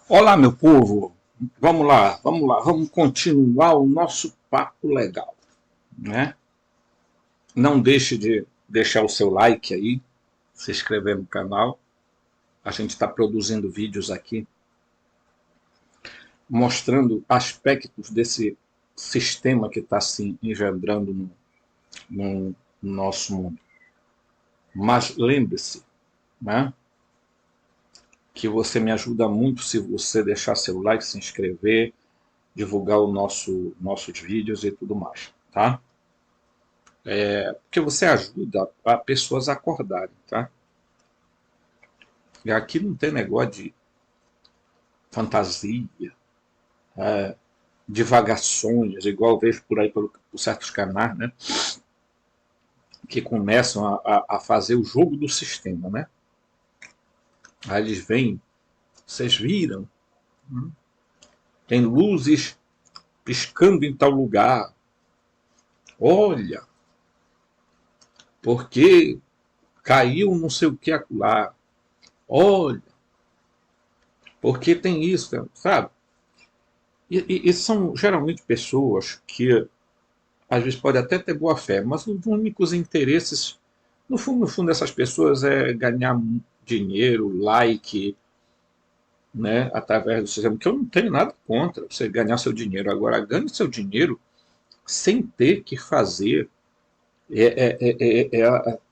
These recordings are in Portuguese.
Olá, meu povo. Vamos continuar o nosso papo legal, né? Não deixe de deixar o seu like aí, se inscrever no canal. A gente está produzindo vídeos aqui mostrando aspectos desse sistema que está se engendrando no nosso mundo. Mas lembre-se, né, que você me ajuda muito se você deixar seu like, se inscrever, divulgar nossos vídeos e tudo mais, tá? Porque você ajuda a pessoas a acordarem, tá? E aqui não tem negócio de fantasia, divagações, igual eu vejo por aí por certos canais, né? Que começam a fazer o jogo do sistema, né? Aí eles vêm, vocês viram, tem luzes piscando em tal lugar. Olha, porque caiu não sei o que acolá. Olha, porque tem isso, sabe? E são geralmente pessoas que às vezes pode até ter boa fé, mas os únicos interesses, no fundo, essas pessoas é ganhar dinheiro, like, né, através do sistema, que eu não tenho nada contra você ganhar seu dinheiro. Agora, ganhe seu dinheiro sem ter que fazer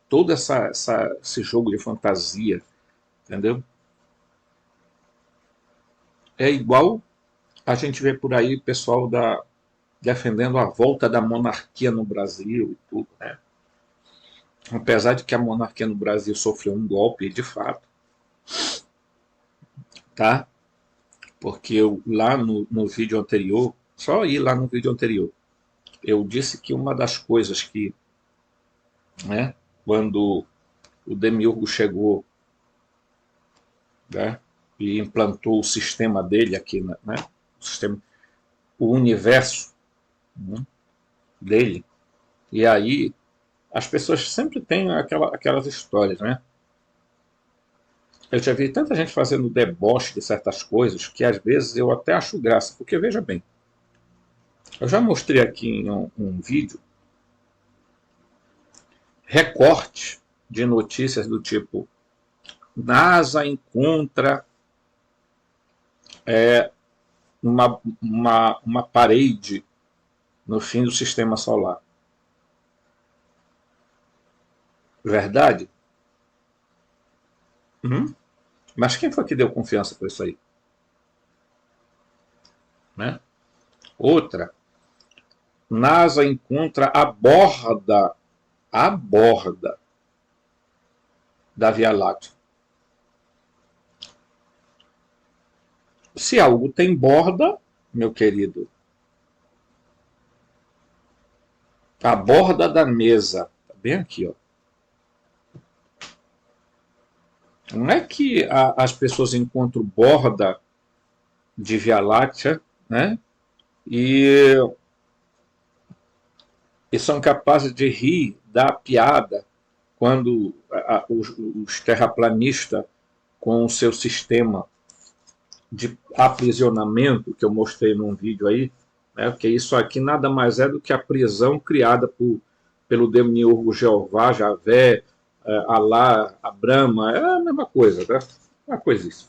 todo esse jogo de fantasia, entendeu? É igual a gente vê por aí pessoal defendendo a volta da monarquia no Brasil e tudo, né? Apesar de que a monarquia no Brasil sofreu um golpe de fato, tá? Porque eu, lá no vídeo anterior, só ir lá no vídeo anterior, eu disse que uma das coisas que, né, quando o Demiurgo chegou, né, e implantou o sistema dele aqui, né, o sistema, o universo, né, dele, e aí as pessoas sempre têm aquelas histórias, né? Eu já vi tanta gente fazendo deboche de certas coisas que às vezes eu até acho graça, porque veja bem, eu já mostrei aqui em um vídeo recorte de notícias do tipo: NASA encontra uma parede no fim do sistema solar. Verdade? Uhum. Mas quem foi que deu confiança para isso aí? Né? Outra, NASA encontra a borda da Via Láctea. Se algo tem borda, meu querido, a borda da mesa, tá bem aqui, ó. Não é que as pessoas encontram borda de Via Láctea, né? E, e são capazes de rir da piada quando os terraplanistas, com o seu sistema de aprisionamento, que eu mostrei num vídeo aí, né? Porque isso aqui nada mais é do que a prisão criada pelo demiurgo Jeová, Javé, Alá, a Brahma, é a mesma coisa, né? É uma coisa isso,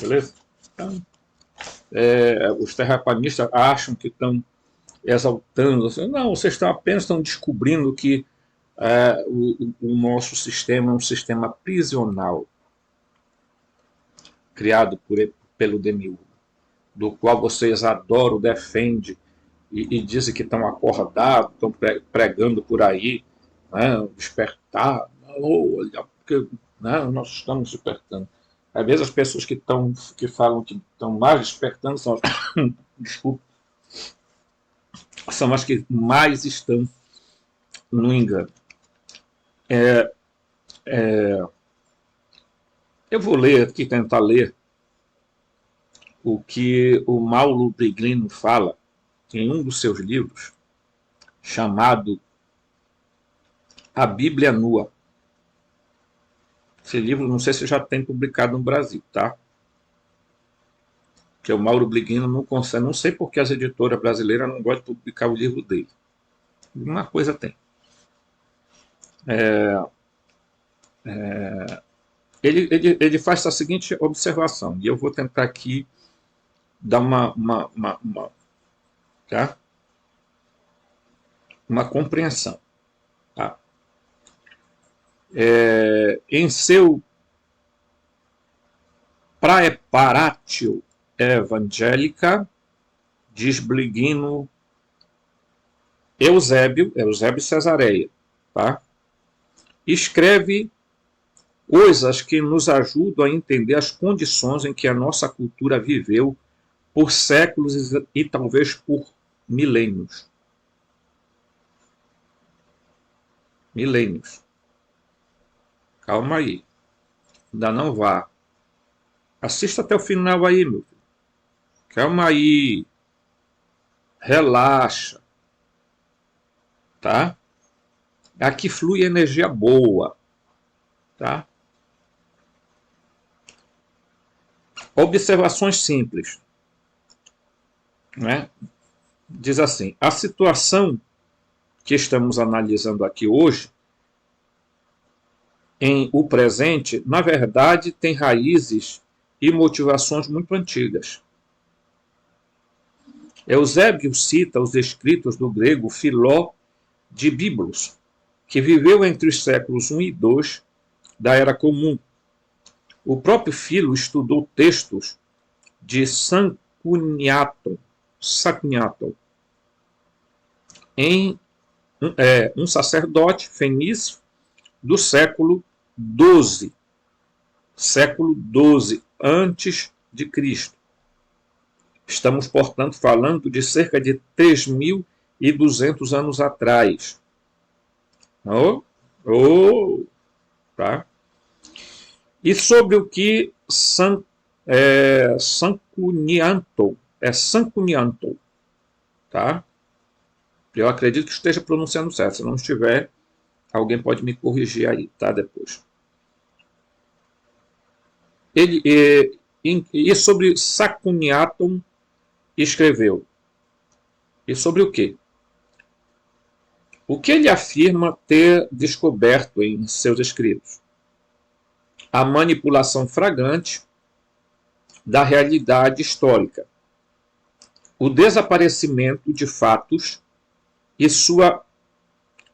beleza? Então, os terraplanistas acham que estão exaltando, assim, não, vocês apenas estão descobrindo que o nosso sistema é um sistema prisional, criado pelo demiurgo, do qual vocês adoram, defendem e dizem que estão acordados, estão pregando por aí, né, despertar, olha, porque, né, nós estamos despertando. Às vezes as pessoas que falam que estão mais despertando são desculpa, são as que mais estão no engano. Eu vou ler aqui, tentar ler o que o Mauro Biglino fala em um dos seus livros, chamado A Bíblia Nua. Esse livro, não sei se já tem publicado no Brasil, tá? que o Mauro Bliguino não consegue, não sei porque as editoras brasileiras não gostam de publicar o livro dele. Uma coisa tem. Ele faz a seguinte observação, e eu vou tentar aqui dar tá? Uma compreensão. Tá? Em seu Praeparatio Evangelica, diz Bliguino, Eusébio Cesareia, tá? Escreve coisas que nos ajudam a entender as condições em que a nossa cultura viveu por séculos e talvez por milênios. Milênios. Calma aí. Ainda não vá. Assista até o final aí, meu filho. Calma aí. Relaxa. Tá? Aqui flui energia boa. Tá? Observações simples. Né? Diz assim: a situação que estamos analisando aqui hoje, em o presente, na verdade, tem raízes e motivações muito antigas. Eusébio cita os escritos do grego Filó de Biblos, que viveu entre os séculos I e II da Era Comum. O próprio Filo estudou textos de Sanchuniathon, em um sacerdote fenício do século XII antes de Cristo. Estamos, portanto, falando de cerca de 3.200 anos atrás. Tá? E sobre o que Sanchuniathon, tá? Eu acredito que esteja pronunciando certo. Se não estiver, alguém pode me corrigir aí, tá? Depois. E sobre Sanchuniathon escreveu. E sobre o quê? O que ele afirma ter descoberto em seus escritos? A manipulação flagrante da realidade histórica, o desaparecimento de fatos e sua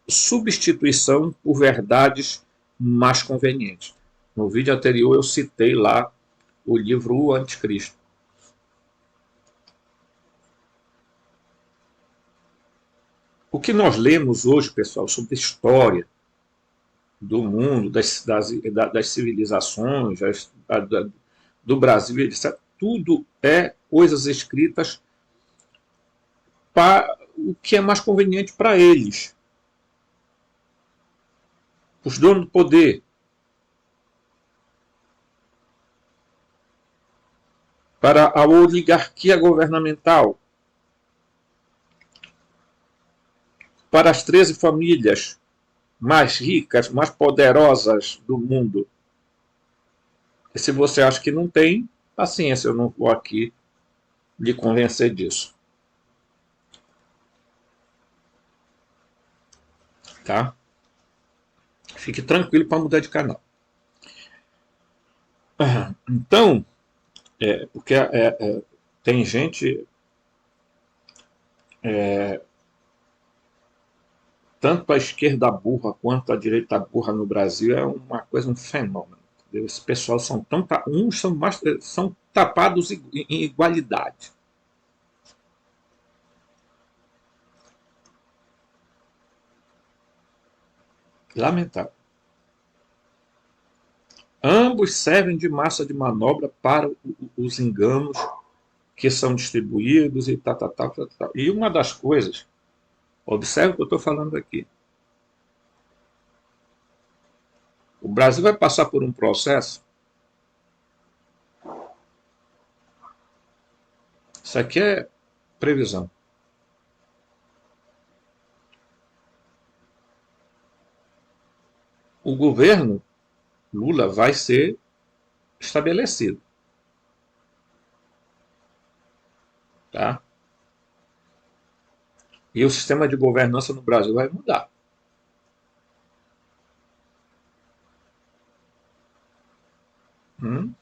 substituição por verdades mais convenientes. No vídeo anterior eu citei lá o livro O Anticristo. O que nós lemos hoje, pessoal, sobre história do mundo, das civilizações, do Brasil, etc., tudo é coisas escritas para o que é mais conveniente para eles, os donos do poder, para a oligarquia governamental, para as 13 famílias mais ricas, mais poderosas do mundo. E se você acha que não tem, paciência, eu não vou aqui lhe convencer disso. Tá? Fique tranquilo para mudar de canal. Então, porque tem gente, tanto a esquerda burra quanto a direita burra no Brasil é uma coisa, um fenômeno. Entendeu? Esse pessoal uns são tapados em igualdade. Lamentável. Ambos servem de massa de manobra para os enganos que são distribuídos e tal. E uma das coisas, observe o que eu estou falando aqui. O Brasil vai passar por um processo. Isso aqui é previsão. O governo Lula vai ser estabelecido. Tá? E o sistema de governança no Brasil vai mudar. Hum?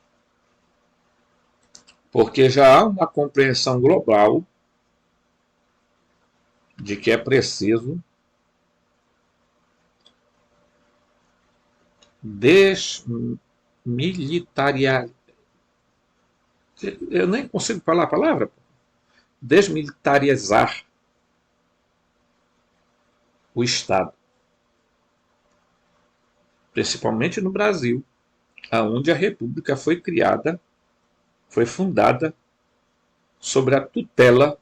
Porque já há uma compreensão global de que é preciso desmilitarizar. Eu nem consigo falar a palavra. Desmilitarizar o Estado, principalmente no Brasil, aonde a República foi criada, foi fundada sobre a tutela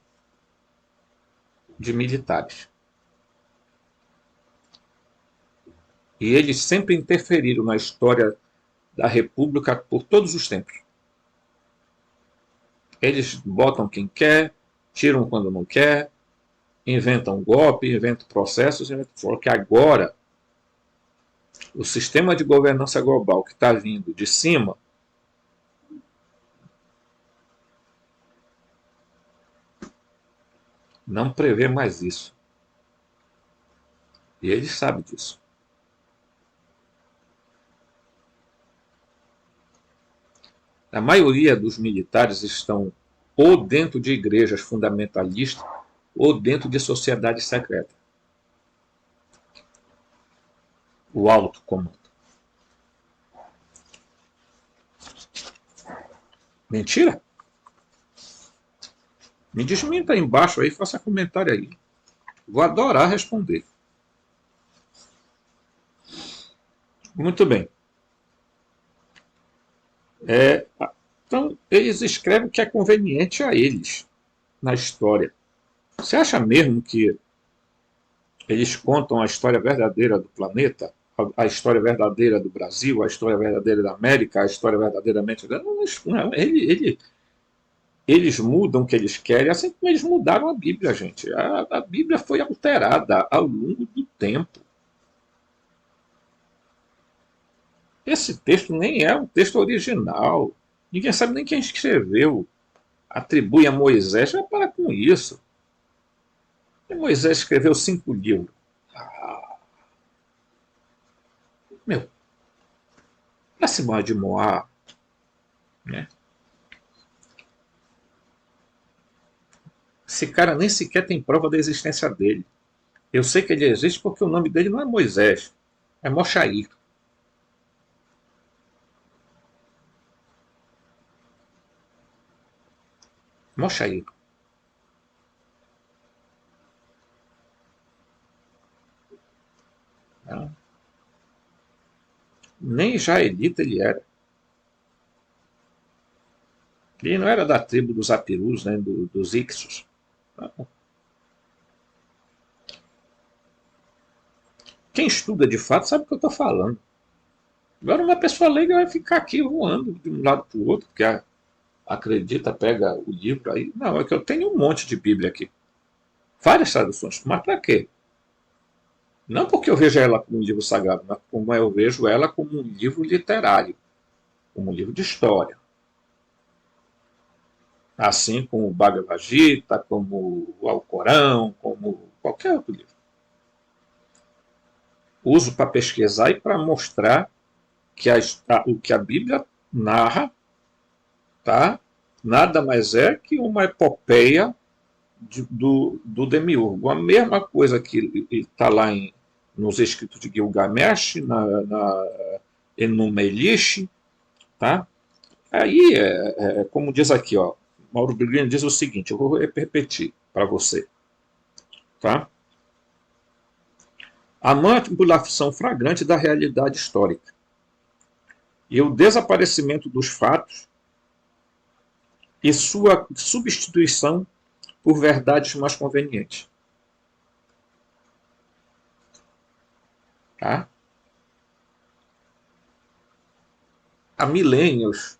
de militares. E eles sempre interferiram na história da República por todos os tempos. Eles botam quem quer, tiram quando não quer, inventam golpe, inventam processos, porque agora o sistema de governança global que está vindo de cima não prevê mais isso. E eles sabem disso. A maioria dos militares estão ou dentro de igrejas fundamentalistas ou dentro de sociedades secretas. O alto comando. Mentira? Me desminta aí embaixo aí, faça comentário aí. Vou adorar responder. Muito bem. Então, eles escrevem o que é conveniente a eles na história. Você acha mesmo que eles contam a história verdadeira do planeta? A história verdadeira do Brasil, a história verdadeira da América, a história verdadeiramente. Não, eles mudam o que eles querem, assim como eles mudaram a Bíblia, gente. A Bíblia foi alterada ao longo do tempo. Esse texto nem é um texto original. Ninguém sabe nem quem escreveu. Atribui a Moisés. Já para com isso. E Moisés escreveu 5 livros. Ah, meu, para cima de Moab, né? Esse cara nem sequer tem prova da existência dele. Eu sei que ele existe porque o nome dele não é Moisés, é Moshair. Moshair. Né? Nem israelita ele era. Ele não era da tribo dos Apirus, né, dos Ixos. Quem estuda de fato sabe o que eu estou falando. Agora uma pessoa leiga vai ficar aqui voando de um lado para o outro, porque acredita, pega o livro aí. Não, é que eu tenho um monte de Bíblia aqui. Várias traduções. Mas para quê? Não porque eu vejo ela como um livro sagrado, mas como eu vejo ela como um livro literário, como um livro de história. Assim como o Bhagavad Gita, como o Alcorão, como qualquer outro livro. Uso para pesquisar e para mostrar que o que a Bíblia narra, tá, nada mais é que uma epopeia do demiurgo. A mesma coisa que está lá nos escritos de Gilgamesh, na Enuma-Elish, tá? Aí, como diz aqui, ó, Mauro Briguinho diz o seguinte, eu vou repetir para você, tá? A manipulação flagrante da realidade histórica e o desaparecimento dos fatos e sua substituição por verdades mais convenientes. Tá? Há milênios,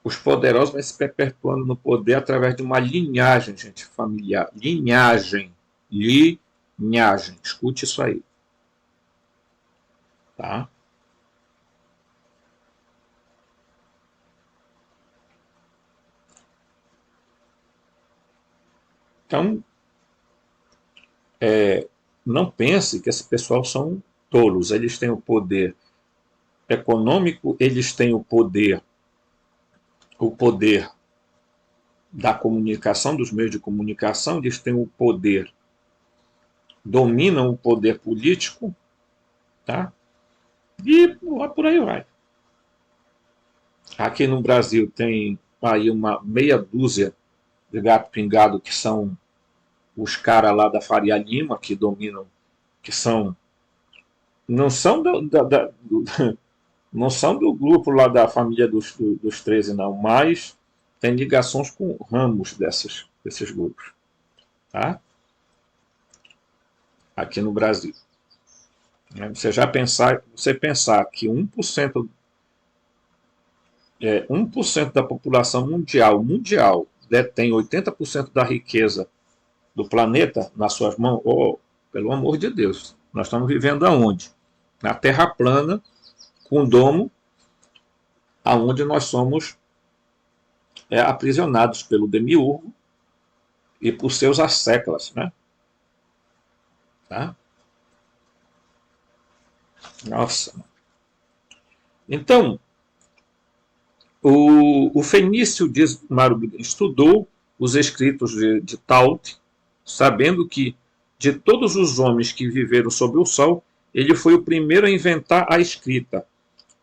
os poderosos vão se perpetuando no poder através de uma linhagem, gente, familiar. Linhagem. Linhagem. Escute isso aí. Tá? Então, não pense que esse pessoal são tolos. Eles têm o poder econômico, eles têm o poder da comunicação, dos meios de comunicação, eles têm o poder, dominam o poder político, tá? E por aí vai. Aqui no Brasil tem aí uma meia dúzia de gato pingado que são os caras lá da Faria Lima que dominam, que são não são não são do grupo lá da família dos 13, não, mas tem ligações com ramos desses grupos, tá? Aqui no Brasil. Você pensar que 1% da população mundial detém 80% da riqueza do planeta nas suas mãos, oh, pelo amor de Deus, nós estamos vivendo aonde? Na Terra plana, com um domo, aonde nós somos aprisionados pelo demiurgo e por seus asseclas, né? Tá? Nossa. Então, o Fenício, diz Marubim, estudou os escritos de Taut, sabendo que, de todos os homens que viveram sob o sol, ele foi o primeiro a inventar a escrita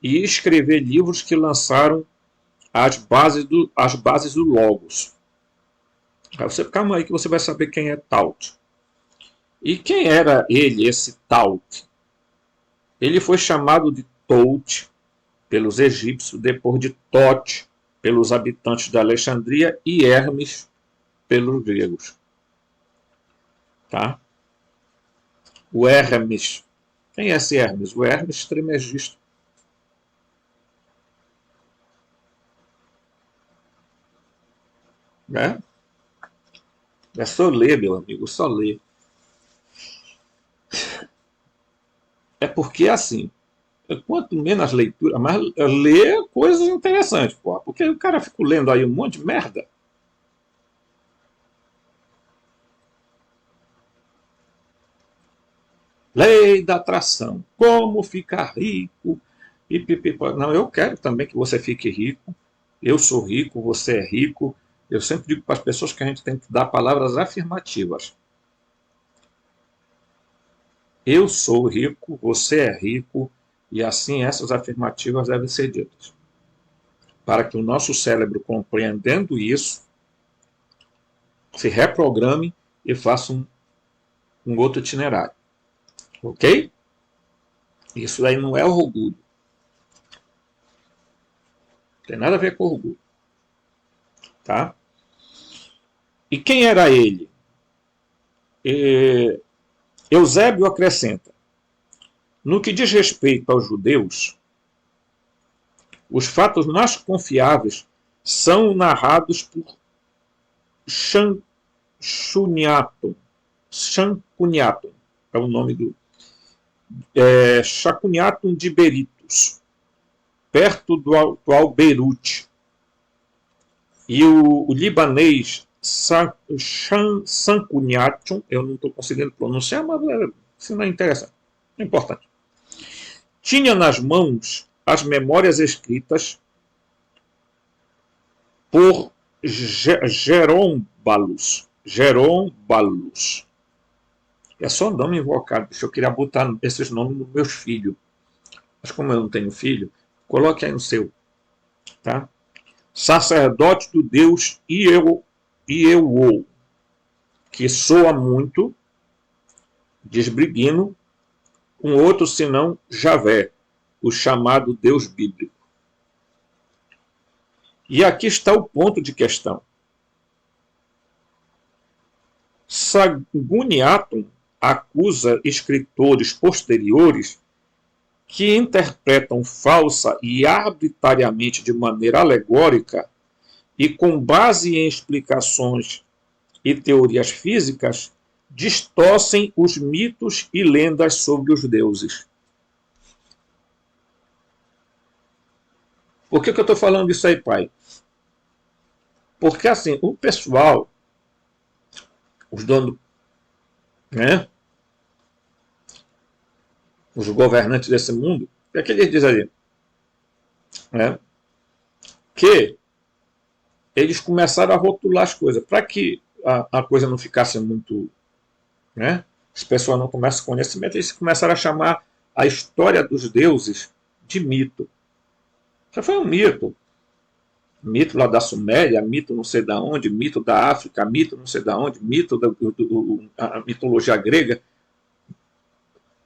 e escrever livros que lançaram as bases do Logos. Calma aí que você vai saber quem é Taut. E quem era ele, esse Taut? Ele foi chamado de Tout pelos egípcios, depois de Tote pelos habitantes da Alexandria e Hermes pelos gregos. Tá? O Hermes. Quem é esse Hermes? O Hermes Trismegisto. Né? É só ler, meu amigo, só ler. É porque, assim, quanto menos leitura, mais ler coisas interessantes, porra. Porque o cara fica lendo aí um monte de merda. Lei da atração. Como ficar rico. Não, eu quero também que você fique rico. Eu sou rico, você é rico. Eu sempre digo para as pessoas que a gente tem que dar palavras afirmativas. Eu sou rico, você é rico, e assim essas afirmativas devem ser ditas. Para que o nosso cérebro, compreendendo isso, se reprograme e faça um outro itinerário. Ok? Isso aí não é orgulho. Não tem nada a ver com orgulho. Tá? E quem era ele? Eusébio acrescenta: no que diz respeito aos judeus, os fatos mais confiáveis são narrados por Chancuniato. Chancuniato é o nome do. Chancuniato de Beritos, perto do atual Beirute. E o libanês Sancuniato, eu não estou conseguindo pronunciar, mas isso não é interessante, é importante. Tinha nas mãos as memórias escritas por Jerônbalos. É só nome invocado. Eu queria botar esses nomes nos meus filhos. Mas como eu não tenho filho, coloque aí no seu. Tá? Sacerdote do Deus Ieuou, que soa muito, diz Briguino, um outro senão Javé, o chamado Deus bíblico. E aqui está o ponto de questão. Saguniatum acusa escritores posteriores que interpretam falsa e arbitrariamente de maneira alegórica e com base em explicações e teorias físicas, distorcem os mitos e lendas sobre os deuses. Por que eu estou falando isso aí, pai? Porque assim, o pessoal os donos, né? Os governantes desse mundo, o que é que eles dizem ali? Né? Que eles começaram a rotular as coisas, para que a coisa não ficasse muito, né? As pessoas não começam conhecimento, eles começaram a chamar a história dos deuses de mito. Isso foi um mito. Mito lá da Suméria, mito não sei da onde, mito da África, mito não sei da onde, mito a mitologia grega,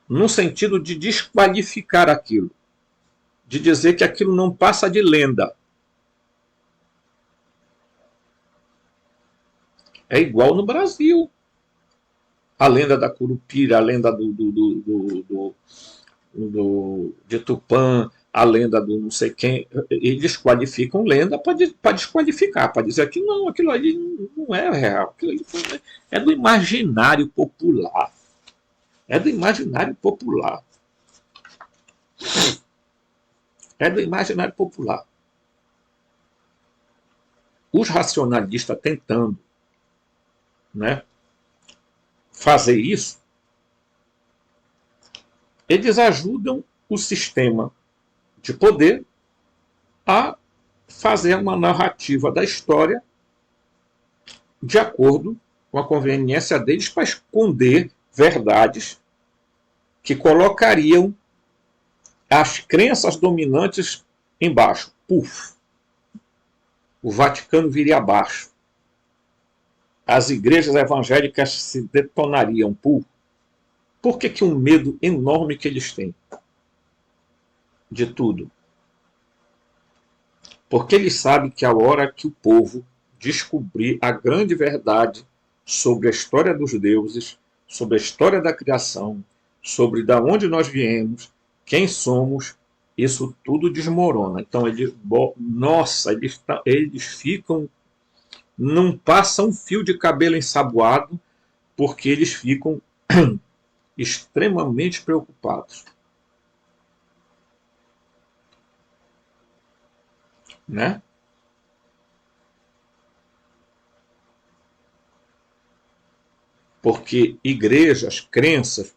no sentido de desqualificar aquilo, de dizer que aquilo não passa de lenda. É igual no Brasil. A lenda da Curupira, a lenda de Tupã, a lenda do não sei quem, eles qualificam lenda para desqualificar, para dizer que não, aquilo ali não é real, aquilo ali é do imaginário popular. É do imaginário popular. É do imaginário popular. Os racionalistas tentando, né, fazer isso, eles ajudam o sistema de poder a fazer uma narrativa da história de acordo com a conveniência deles para esconder verdades que colocariam as crenças dominantes embaixo. Puf! O Vaticano viria abaixo. As igrejas evangélicas se detonariam. Puf! Por que um medo enorme que eles têm de tudo? Porque eles sabem que a hora que o povo descobrir a grande verdade sobre a história dos deuses, sobre a história da criação, sobre de onde nós viemos, quem somos, isso tudo desmorona. Então, eles ficam, não passam um fio de cabelo ensaboado, porque eles ficam extremamente preocupados. Né? Porque igrejas, crenças,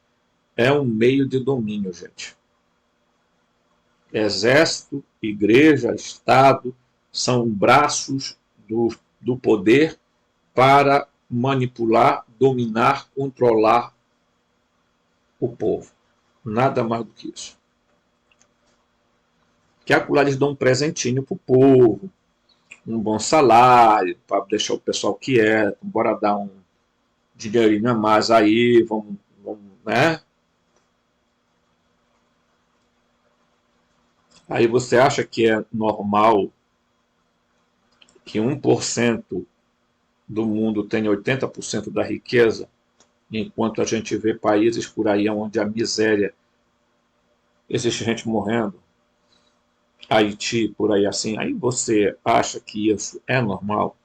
é um meio de domínio, gente. Exército, igreja, Estado são braços do poder para manipular, dominar, controlar o povo. Nada mais do que isso. Que acolá eles dão um presentinho para o povo, um bom salário, para deixar o pessoal quieto, bora dar um dinheirinho a mais aí, vamos, né? Aí você acha que é normal que 1% do mundo tenha 80% da riqueza, enquanto a gente vê países por aí onde a miséria, existe gente morrendo, Haiti, por aí assim, aí você acha que isso é normal?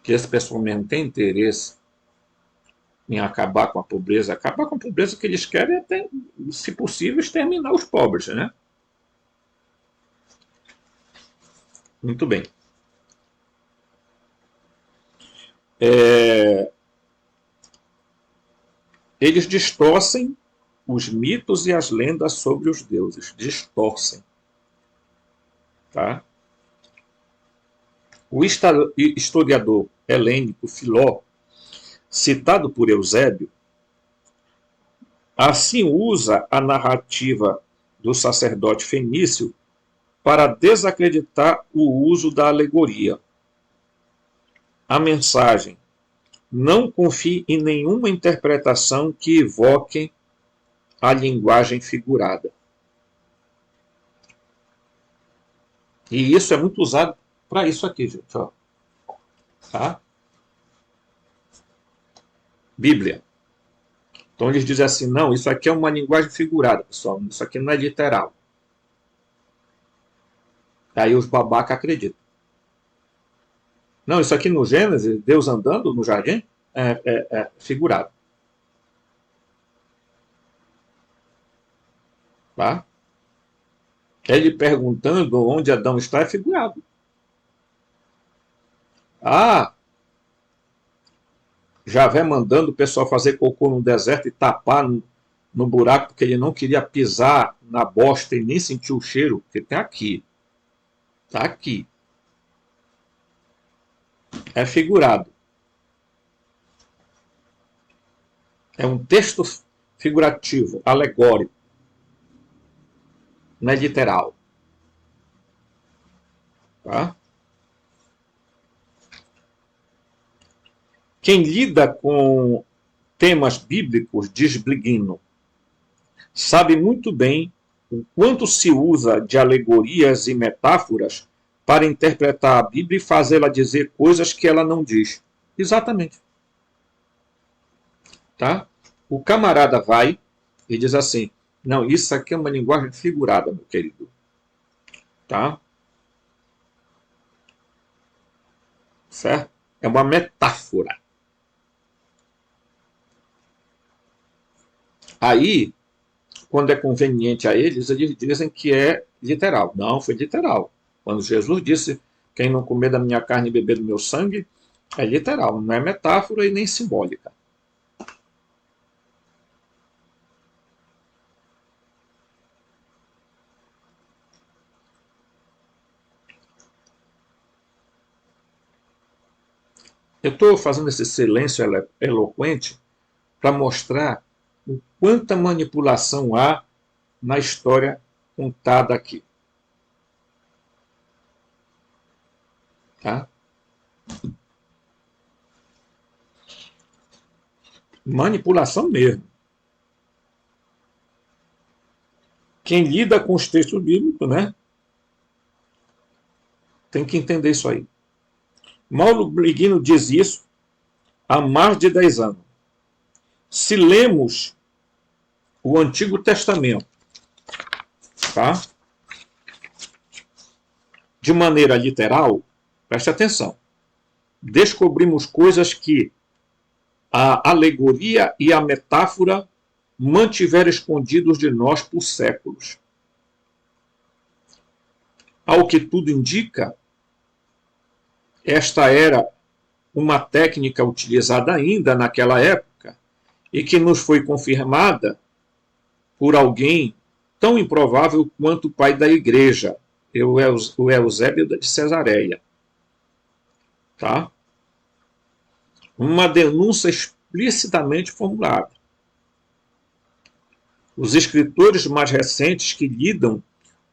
Que esse pessoal mesmo tem interesse em acabar com a pobreza? Acabar com a pobreza que eles querem é, até, se possível, exterminar os pobres, né? Muito bem. Eles distorcem os mitos e as lendas sobre os deuses. Distorcem. Tá? O historiador helênico Filó, citado por Eusébio, assim usa a narrativa do sacerdote fenício para desacreditar o uso da alegoria. A mensagem: não confie em nenhuma interpretação que evoque a linguagem figurada. E isso é muito usado para isso aqui, gente. Ó. Tá? Bíblia. Então eles dizem assim, não, isso aqui é uma linguagem figurada, pessoal. Isso aqui não é literal. Aí os babacas acreditam. Não, isso aqui no Gênesis, Deus andando no jardim, é figurado. Tá? Ele perguntando onde Adão está é figurado. Ah, Javé mandando o pessoal fazer cocô no deserto e tapar no buraco porque ele não queria pisar na bosta e nem sentir o cheiro, porque tem aqui. Está aqui. É figurado. É um texto figurativo, alegórico. Não é literal. Tá? Quem lida com temas bíblicos, diz Bliguino, sabe muito bem o quanto se usa de alegorias e metáforas para interpretar a Bíblia e fazê-la dizer coisas que ela não diz. Exatamente. Tá? O camarada vai e diz assim, não, isso aqui é uma linguagem figurada, meu querido. Tá? Certo? É uma metáfora. Aí, quando é conveniente a eles, eles dizem que é literal. Não, foi literal. Quando Jesus disse, quem não comer da minha carne e beber do meu sangue, é literal, não é metáfora e nem simbólica. Eu estou fazendo esse silêncio eloquente para mostrar o quanta manipulação há na história contada aqui. Tá? Manipulação mesmo. Quem lida com os textos bíblicos, né, tem que entender isso aí. Mauro Briguino diz isso há mais de 10 anos. Se lemos o Antigo Testamento, tá, de maneira literal, preste atenção, descobrimos coisas que a alegoria e a metáfora mantiveram escondidos de nós por séculos. Ao que tudo indica, esta era uma técnica utilizada ainda naquela época e que nos foi confirmada por alguém tão improvável quanto o pai da igreja, o Eusébio de Cesareia. Tá? Uma denúncia explicitamente formulada. Os escritores mais recentes que lidam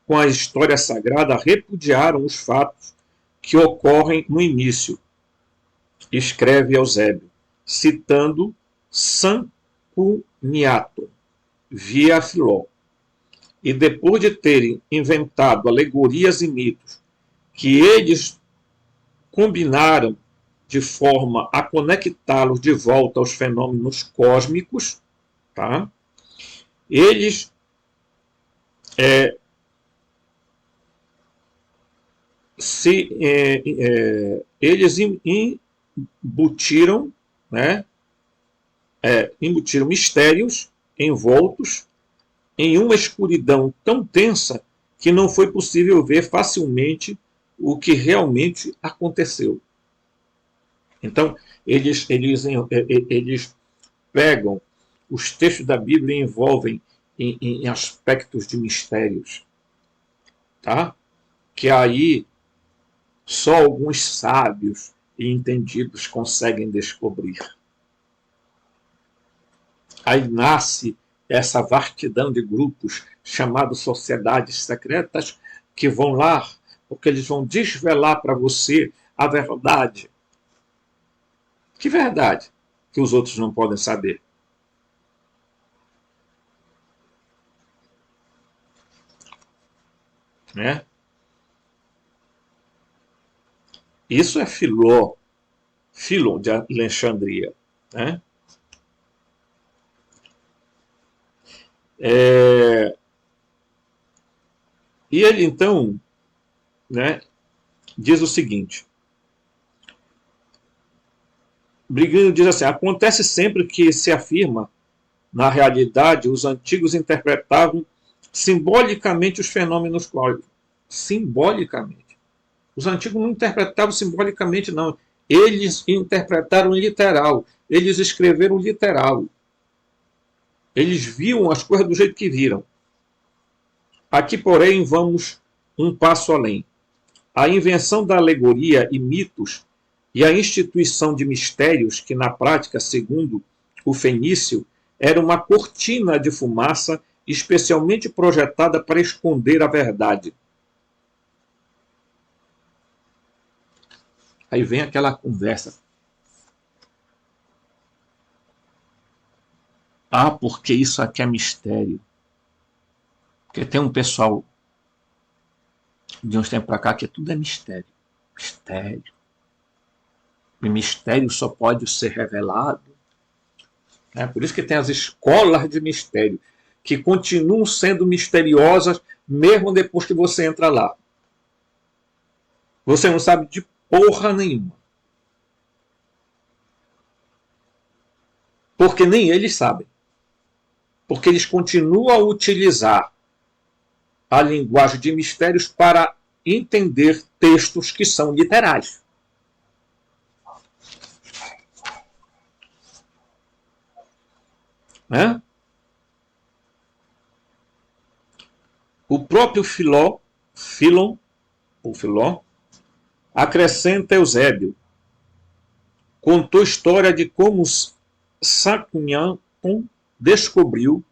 com a história sagrada repudiaram os fatos que ocorrem no início, escreve Eusébio, citando Sancuniato, via Filó. E depois de terem inventado alegorias e mitos que eles combinaram de forma a conectá-los de volta aos fenômenos cósmicos, tá? Eles eles embutiram, né, embutiram mistérios envoltos em uma escuridão tão tensa que não foi possível ver facilmente o que realmente aconteceu. Então, eles pegam os textos da Bíblia e envolvem em aspectos de mistérios, tá? Que aí só alguns sábios e entendidos conseguem descobrir. Aí nasce essa vastidão de grupos chamados sociedades secretas que vão lá porque eles vão desvelar para você a verdade. Que verdade que os outros não podem saber? Né? Isso é Filó de Alexandria. Né? E ele, então, né, diz o seguinte. Briguino diz assim, acontece sempre que se afirma, na realidade, os antigos interpretavam simbolicamente os fenômenos cósmicos. Simbolicamente. Os antigos não interpretavam simbolicamente, não. Eles interpretaram literal, eles escreveram literal. Eles viam as coisas do jeito que viram. Aqui, porém, vamos um passo além. A invenção da alegoria e mitos e a instituição de mistérios, que na prática, segundo o fenício, era uma cortina de fumaça especialmente projetada para esconder a verdade. Aí vem aquela conversa. Ah, porque isso aqui é mistério. Porque tem um pessoal de uns tempos para cá que tudo é mistério. Mistério. E mistério só pode ser revelado. Por isso que tem as escolas de mistério, que continuam sendo misteriosas mesmo depois que você entra lá. Você não sabe de porra nenhuma. Porque nem eles sabem. Porque eles continuam a utilizar a linguagem de mistérios para entender textos que são literais. Né? O próprio Filon, acrescenta Eusébio, contou história de como Sacunhaton descobriu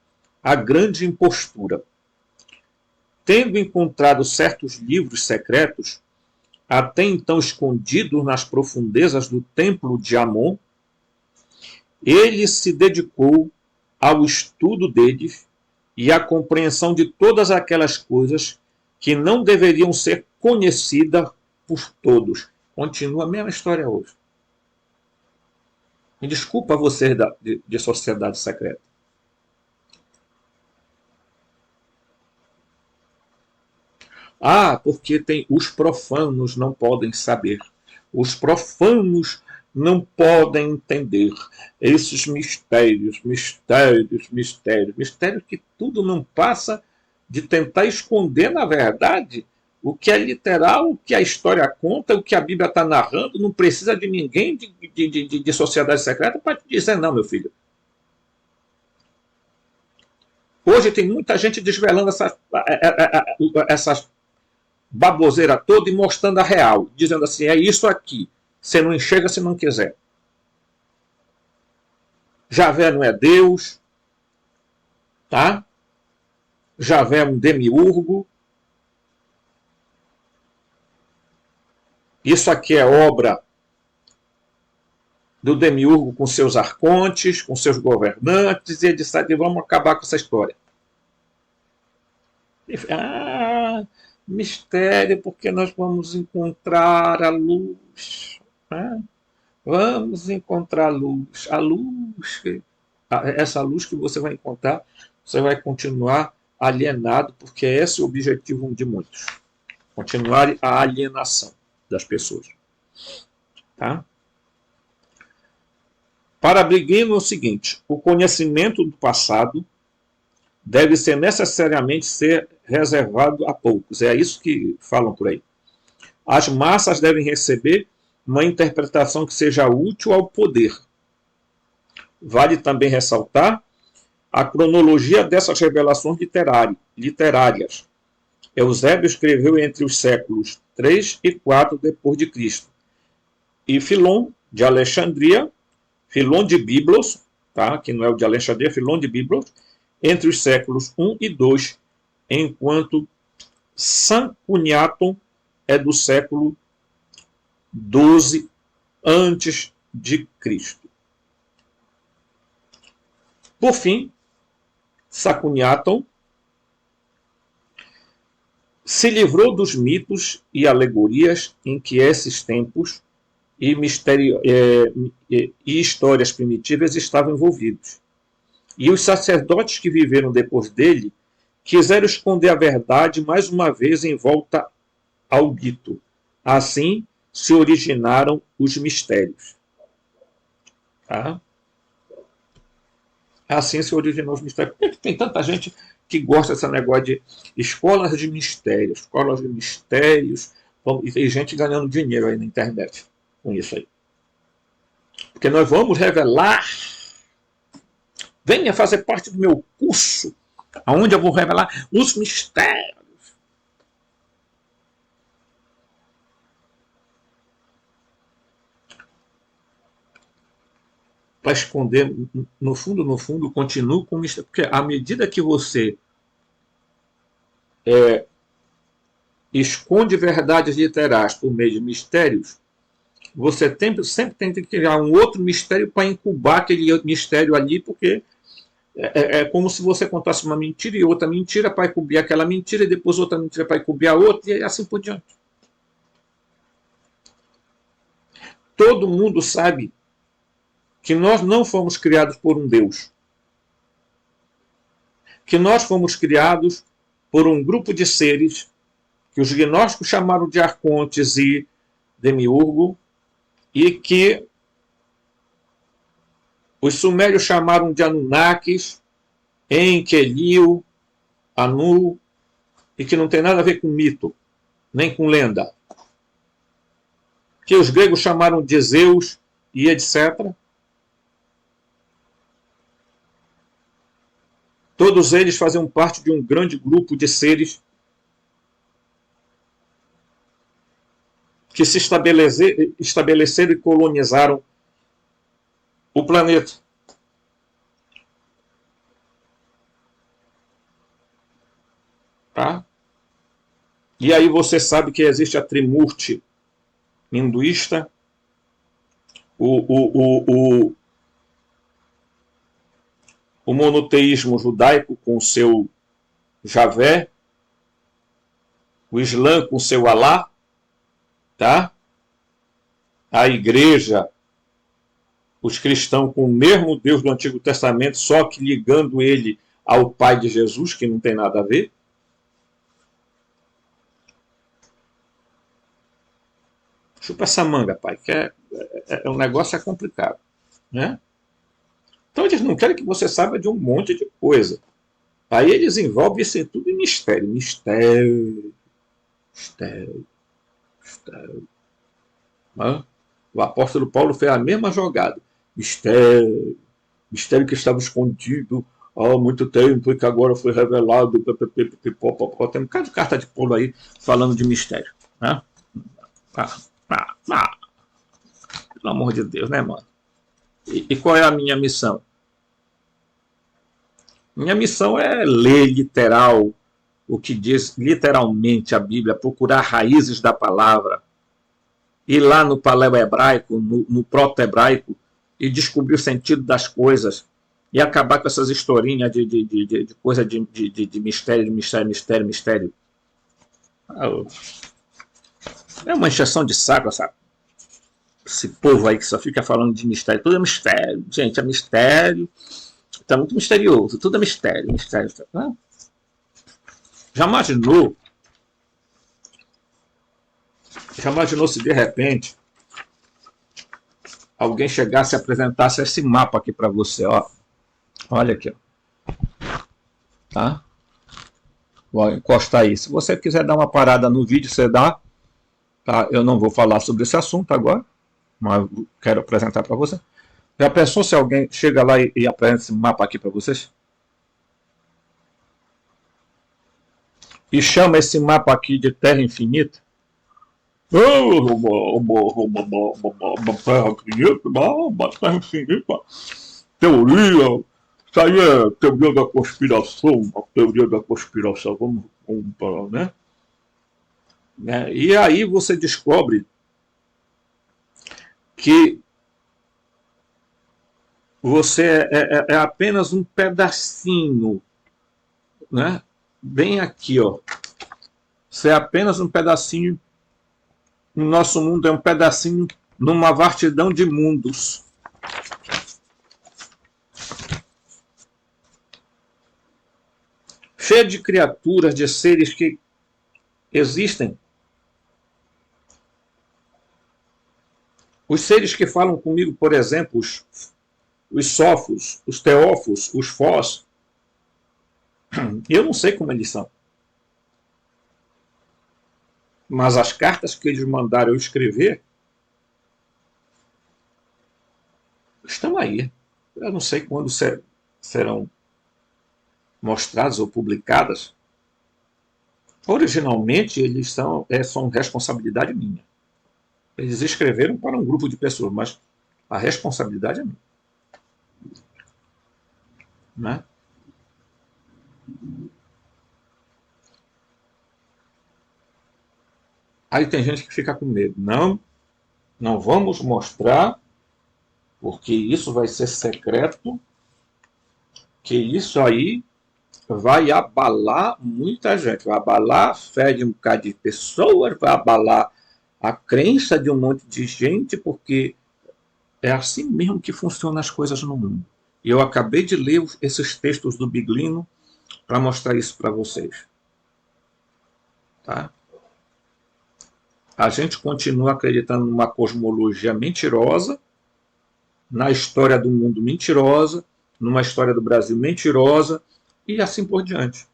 a grande impostura. Tendo encontrado certos livros secretos, até então escondidos nas profundezas do templo de Amon, ele se dedicou ao estudo deles e à compreensão de todas aquelas coisas que não deveriam ser conhecidas por todos. Continua a mesma história hoje. Me desculpa vocês de sociedade secreta. Ah, porque tem os profanos não podem saber. Os profanos não podem entender esses mistérios que tudo não passa de tentar esconder, na verdade, o que é literal, o que a história conta, o que a Bíblia está narrando. Não precisa de ninguém de sociedade secreta para te dizer não, meu filho. Hoje tem muita gente desvelando essas baboseira toda e mostrando a real, dizendo assim, é isso aqui. Você não enxerga se não quiser. Javé não é Deus, tá? Javé é um demiurgo. Isso aqui é obra do demiurgo com seus arcontes, com seus governantes, e ele disse, vamos acabar com essa história. Mistério, porque nós vamos encontrar a luz. Né? Vamos encontrar a luz. Essa luz que você vai encontrar, você vai continuar alienado, porque esse é o objetivo de muitos. Continuar a alienação das pessoas. Tá? Para Briguino é o seguinte, o conhecimento do passado deve ser necessariamente ser reservado a poucos. É isso que falam por aí. As massas devem receber uma interpretação que seja útil ao poder. Vale também ressaltar a cronologia dessas revelações literárias. Eusébio escreveu entre os séculos 3 e 4 depois de Cristo. E Filon de Alexandria, Filon de Biblos, tá? Que não é o de Alexandria, Filon de Biblos, entre os séculos 1 e 2, enquanto Sacunhaton é do século 12 antes de Cristo. Por fim, Sacunhaton se livrou dos mitos e alegorias em que esses tempos e histórias primitivas estavam envolvidos. E os sacerdotes que viveram depois dele quiseram esconder a verdade mais uma vez em volta ao mito. Assim se originaram os mistérios. Tá? Assim se originou os mistérios. Por que tem tanta gente que gosta desse negócio de escolas de mistérios, e tem gente ganhando dinheiro aí na internet com isso aí. Porque nós vamos revelar. Venha fazer parte do meu curso, onde eu vou revelar os mistérios. Para esconder, no fundo, continua com o mistério. Porque à medida que você esconde verdades literais por meio de mistérios, você sempre tem que criar um outro mistério para incubar aquele mistério ali, porque é como se você contasse uma mentira e outra mentira para encobrir aquela mentira, e depois outra mentira para encobrir a outra, e assim por diante. Todo mundo sabe que nós não fomos criados por um Deus. Que nós fomos criados por um grupo de seres que os gnósticos chamaram de arcontes e demiurgo, e que os sumérios chamaram de Anunnakis, Enkelil, Anu, e que não tem nada a ver com mito, nem com lenda. Que os gregos chamaram de Zeus e etc. Todos eles faziam parte de um grande grupo de seres que se estabeleceram e colonizaram o planeta. Tá? E aí você sabe que existe a Trimurti hinduísta, o monoteísmo judaico com o seu Javé, o Islã com o seu Alá, tá? A igreja, os cristãos com o mesmo Deus do Antigo Testamento, só que ligando ele ao Pai de Jesus, que não tem nada a ver. Chupa essa manga, pai, que o negócio é complicado, né? Então eles não querem que você saiba de um monte de coisa. Aí eles envolvem isso tudo em mistério. Mistério. O apóstolo Paulo fez a mesma jogada. Mistério. Mistério que estava escondido há muito tempo e que agora foi revelado. Tem um bocado de carta de Paulo aí falando de mistério. Né? Pelo amor de Deus, né, mano? E qual é a minha missão? Minha missão é ler literal o que diz literalmente a Bíblia, procurar raízes da palavra, ir lá no paleo-hebraico, no proto-hebraico, e descobrir o sentido das coisas, e acabar com essas historinhas de coisa de mistério, mistério. É uma encheção de saco, sabe? Esse povo aí que só fica falando de mistério. Tudo é mistério. Gente, é mistério. Está muito misterioso. Tudo é mistério. Né? Já imaginou se de repente alguém chegasse e apresentasse esse mapa aqui para você, ó. Olha aqui, ó. Tá? Vou encostar aí. Se você quiser dar uma parada no vídeo, você dá. Tá? Eu não vou falar sobre esse assunto agora, mas quero apresentar para você. Já pensou se alguém chega lá e apresenta esse mapa aqui para vocês? E chama esse mapa aqui de Terra Infinita? Terra Infinita? Teoria. Isso aí é teoria da conspiração. A teoria da conspiração. Vamos parar, né? E aí você descobre que você é apenas um pedacinho, né? Bem aqui, ó. Você é apenas um pedacinho. No nosso mundo é um pedacinho numa vastidão de mundos. Cheio de criaturas, de seres que existem. Os seres que falam comigo, por exemplo, os sófos, os teófos, os fós, eu não sei como eles são. Mas as cartas que eles mandaram eu escrever, estão aí. Eu não sei quando serão mostradas ou publicadas. Originalmente, eles são responsabilidade minha. Eles escreveram para um grupo de pessoas, mas a responsabilidade é minha. Né? Aí tem gente que fica com medo. Não, não vamos mostrar, porque isso vai ser secreto, que isso aí vai abalar muita gente, vai abalar a fé de um bocado de pessoas, vai abalar a crença de um monte de gente, porque é assim mesmo que funcionam as coisas no mundo. E eu acabei de ler esses textos do Biglino para mostrar isso para vocês. Tá? A gente continua acreditando numa cosmologia mentirosa, na história do mundo mentirosa, numa história do Brasil mentirosa, e assim por diante.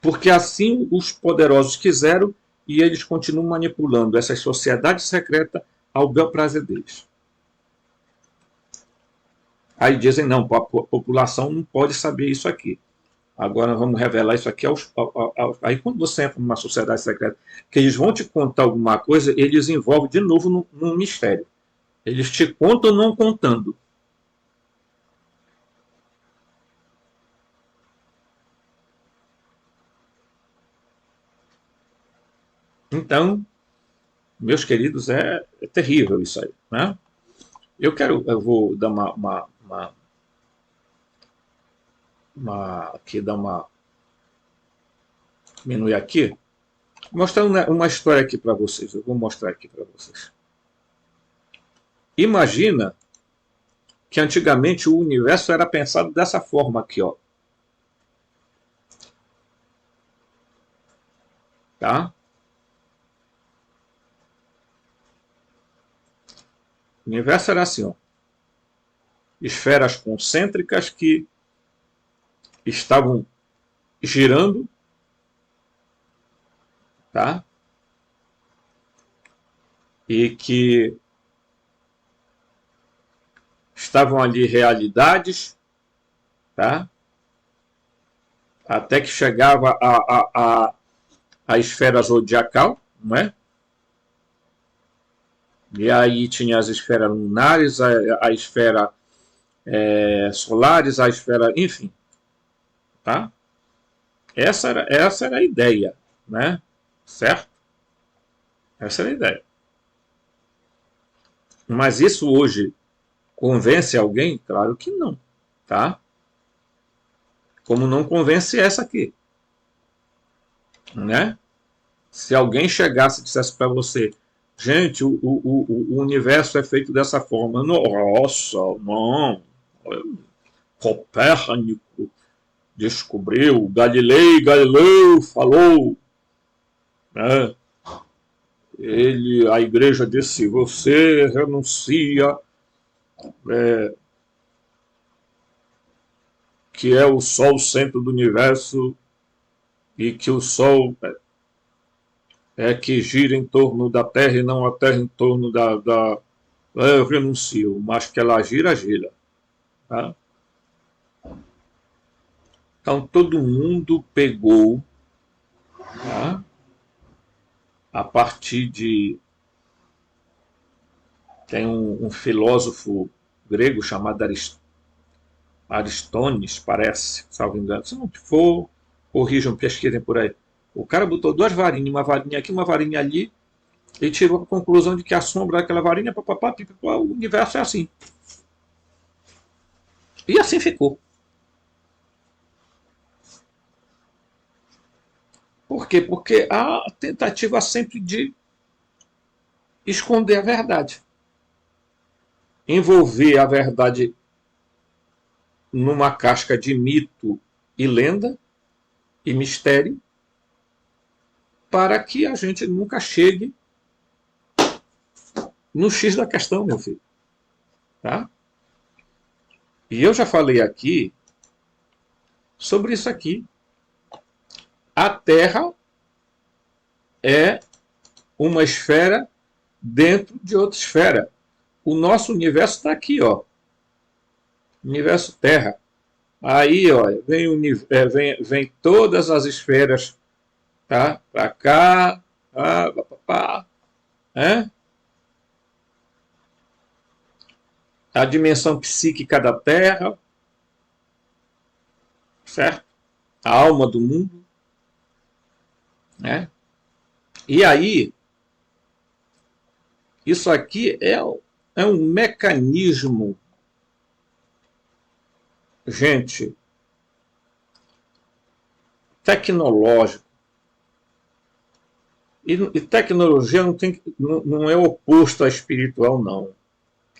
Porque assim os poderosos quiseram e eles continuam manipulando essas sociedades secretas ao bel prazer deles. Aí dizem, não, a população não pode saber isso aqui. Agora nós vamos revelar isso aqui Aí quando você entra numa sociedade secreta, que eles vão te contar alguma coisa, eles envolvem de novo num mistério. Eles te contam não contando. Então, meus queridos, é terrível isso aí. Né? Eu vou dar aqui, diminuir aqui, mostrar uma história aqui para vocês. Eu vou mostrar aqui para vocês. Imagina que antigamente o universo era pensado dessa forma aqui, ó. Tá? O universo era assim, ó. Esferas concêntricas que estavam girando, tá? E que estavam ali realidades, tá? Até que chegava a esfera zodiacal, não é? E aí tinha as esferas lunares, a esfera solares, a esfera, enfim, tá? Essa era a ideia, né? Certo? Essa era a ideia. Mas isso hoje convence alguém? Claro que não, tá? Como não convence essa aqui, né? Se alguém chegasse e dissesse para você, gente, o universo é feito dessa forma, nossa, não, Copérnico descobriu, Galileu falou, né? A igreja disse, você renuncia que é o Sol o centro do universo e que o Sol é que gira em torno da Terra e não a Terra em torno eu renuncio, mas que ela gira, gira. Tá? Então todo mundo pegou, tá? A partir de... Tem um filósofo grego chamado Aristóteles, parece, salvo engano. Se não for, corrijam, pesquisem por aí. O cara botou duas varinhas, uma varinha aqui, uma varinha ali, e tirou a conclusão de que a sombra daquela varinha, o universo é assim. E assim ficou. Por quê? Porque há a tentativa sempre de esconder a verdade. Envolver a verdade numa casca de mito e lenda e mistério, para que a gente nunca chegue no X da questão, meu filho. Tá? E eu já falei aqui sobre isso aqui. A Terra é uma esfera dentro de outra esfera. o nosso universo está aqui, ó, universo Terra. Aí, ó, vem todas as esferas, tá? Para cá, né? A dimensão psíquica da Terra, certo? A alma do mundo, né? E aí, isso aqui é um mecanismo, gente, tecnológico. E tecnologia não é oposto à espiritual, não.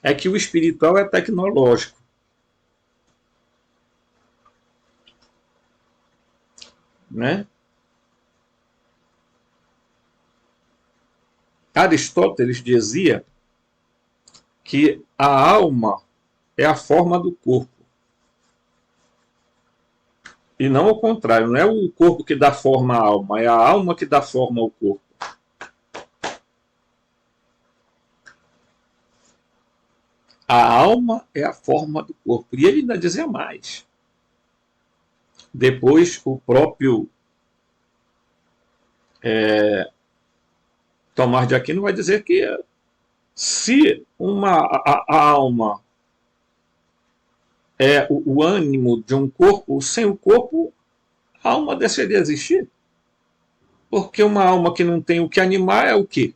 É que o espiritual é tecnológico. Né? Aristóteles dizia que a alma é a forma do corpo. E não o contrário, não é o corpo que dá forma à alma, é a alma que dá forma ao corpo. A alma é a forma do corpo. E ele ainda dizia mais. Depois, o próprio Tomás de Aquino vai dizer que se a alma é o ânimo de um corpo, sem o corpo, a alma deixaria de existir. Porque uma alma que não tem o que animar é o quê?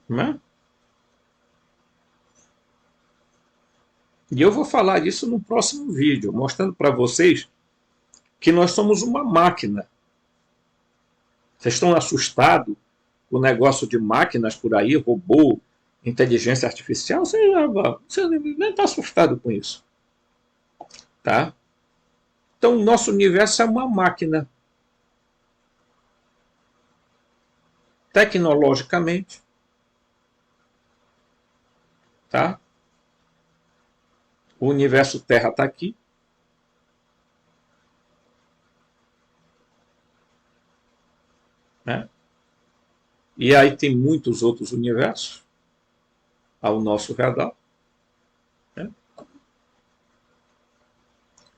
Né? E eu vou falar disso no próximo vídeo, mostrando para vocês que nós somos uma máquina. Vocês estão assustados com o negócio de máquinas por aí, robô, inteligência artificial? Você nem está assustado com isso. Tá? Então, o nosso universo é uma máquina. Tecnologicamente. Tá? O universo Terra está aqui. Né? E aí tem muitos outros universos ao nosso redor. Né?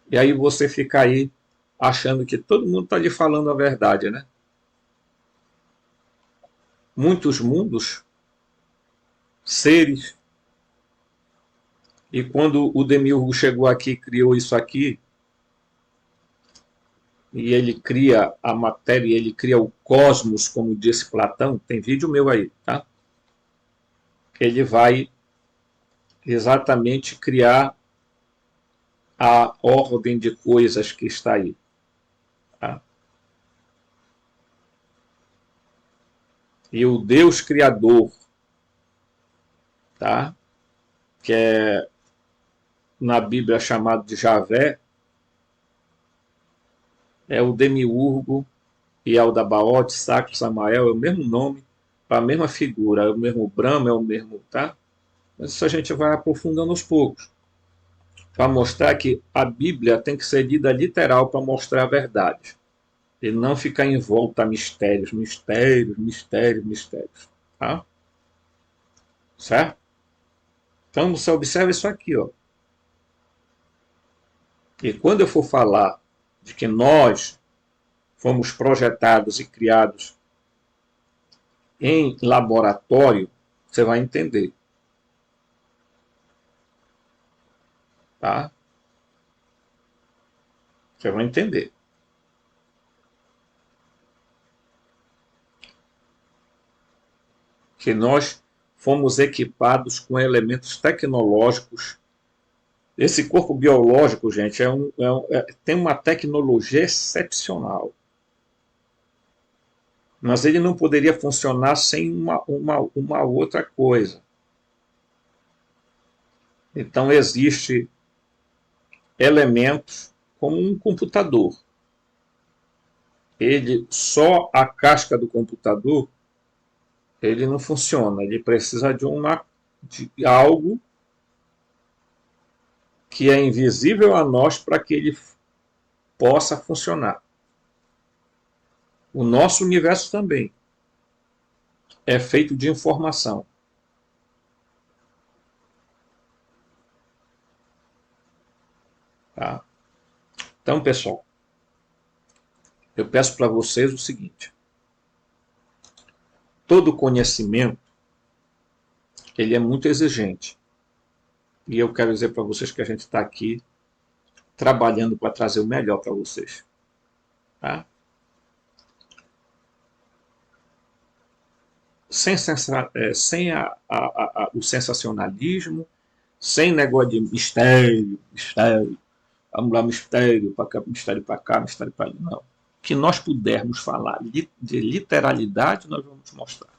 E aí você fica aí achando que todo mundo está lhe falando a verdade, né? Muitos mundos, seres. E quando o Demiurgo chegou aqui e criou isso aqui, e ele cria a matéria, ele cria o cosmos, como disse Platão, tem vídeo meu aí, tá? Ele vai exatamente criar a ordem de coisas que está aí. Tá? E o Deus Criador, tá? Que é na Bíblia chamado de Javé, é o Demiurgo e Aldabaoth, Sacro, Samael, é o mesmo nome, a mesma figura, é o mesmo Brahma, é o mesmo, tá? Mas isso a gente vai aprofundando aos poucos, para mostrar que a Bíblia tem que ser lida literal para mostrar a verdade, e não ficar envolta a mistérios, mistérios, mistérios, mistérios, tá? Certo? Então você observa isso aqui, ó. E quando eu for falar de que nós fomos projetados e criados em laboratório, você vai entender. Tá? Você vai entender. Que nós fomos equipados com elementos tecnológicos. Esse corpo biológico, gente, tem uma tecnologia excepcional. Mas ele não poderia funcionar sem uma outra coisa. Então, existe elementos como um computador. Ele, só a casca do computador, ele não funciona. Ele precisa de algo que é invisível a nós para que ele possa funcionar. O nosso universo também. é feito de informação. Tá? Então, pessoal, eu peço para vocês o seguinte: todo conhecimento ele é muito exigente. E eu quero dizer para vocês que a gente está aqui trabalhando para trazer o melhor para vocês. Tá? Sem o sensacionalismo, sem negócio de mistério, mistério, vamos lá, mistério para cá, mistério para cá, mistério para ali. Não. O que nós pudermos falar de literalidade, nós vamos mostrar.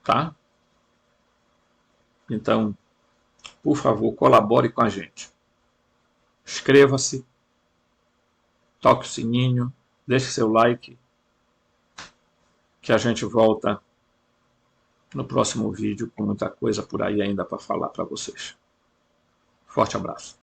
Tá? Então, por favor, colabore com a gente. Inscreva-se, toque o sininho, deixe seu like, que a gente volta no próximo vídeo com muita coisa por aí ainda para falar para vocês. Forte abraço.